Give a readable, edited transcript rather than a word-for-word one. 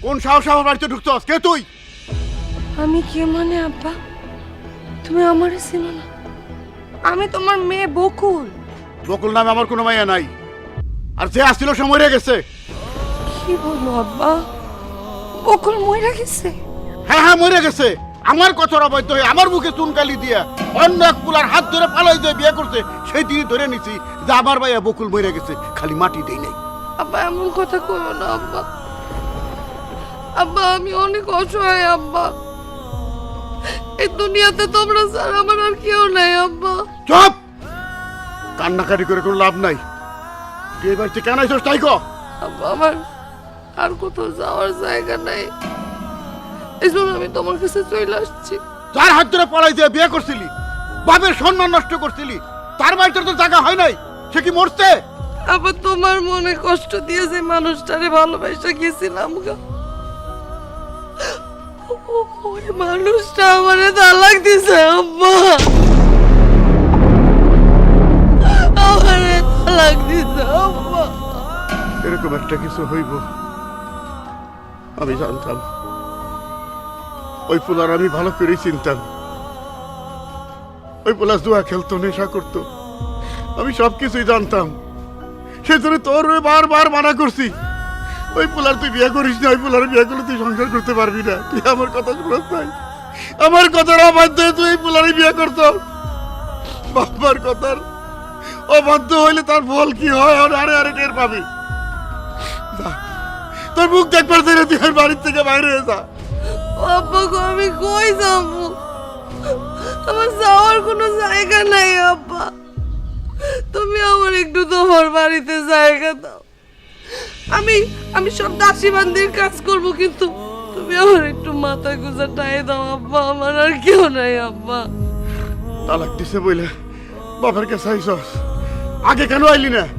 কোন সাহস আমার বাড়িতে ঢুকছস? কে তুই? আমি কে মানে আব্বা? তুমি আমারে চিনো না? আমি তোমার মেয়ে বকুল। বকুল নামে আমার কোনো মাইয়া নাই, আর যে আসছিল সে মরে গেছে। কি বলো আব্বা? বকুল মরে গেছে? হ্যাঁ হ্যাঁ, মরে গেছে। আমার কথার অবৈধ হয়ে আমার মুখে চুনকালি দিয়া অন্য এক পুলার হাত ধরে পালাই দিয়ে বিয়ে করছে, সেই দিনই ধরে নিছি যে আমার ভাইয়া বকুল মরে গেছে, খালি মাটি দেই নাই। আব্বা এমন কথা কইও না আব্বা। আব্বা আমি অনেক অসহায় আব্বা। এই দুনিয়াতে তোমরা ছাড়া আমার আর কেউ নাই আব্বা। চুপ! কান্নাকাটি করে কোনো লাভ নাই। তুই এই বাড়িতে কেন আইছস তাই কও। আব্বা আমার আর কোথাও যাওয়ার জায়গা নাই, এই জন্য আমি তোমার কাছে চলে আসছি। যার হাত ধরে পালাই দিয়ে বিয়ে করছিলি, বাপের সম্মান নষ্ট করছিলি, তার বাড়িতে তো জায়গা হয় নাই, সে কি মরছে? আবার তোমার মনে কষ্ট দিয়ে যে মানুষটারে ভালোবাসা গেছিলাম গা, ওই মানুষটা আমারে তালাক দিছে আব্বা। আমারে তালাক দিছে আব্বা। এরকম একটা কিছু হইব আমি জানতাম। ওই পোলার আমি ভালো করেই চিনতাম। ওই পোলা জুয়া খেলতো, নেশা করতো, আমি সবকিছুই জানতাম। সেজন্য তোর বারবার মানা করছি, ওই পোলার তুই বিয়ে করিস না, ওই পোলার বিয়ে করলে তুই সংসার করতে পারবি না। তুই আমার কথা শুনস নাই, আমার কথার অবাধ্য হয়ে তুই এই পোলারই বিয়ে করত। বাবার কথার অবাধ্য হইলে তার ফল কি হয় আরে আরে টের পাবি। যা, তোর মুখ দেখবার জন্য তুই আর বাড়ির থেকে বাইরে হয়ে যা। আব্বা গো আমি কই যাবো? আমার যাওয়ার কোনো জায়গা নাই আব্বা। তুমি আমার একটু তোমার বাড়িতে জায়গা দাও। আমি সব দাসী বান্দির কাজ করব, কিন্তু তুমি আমার একটু মাথা গুজা টাই দাও আব্বা। আমার আর কেউ নাই আব্বা। তালাক দিছে বইলে বাবার কাছে আইসস, আগে কেন আইলি না?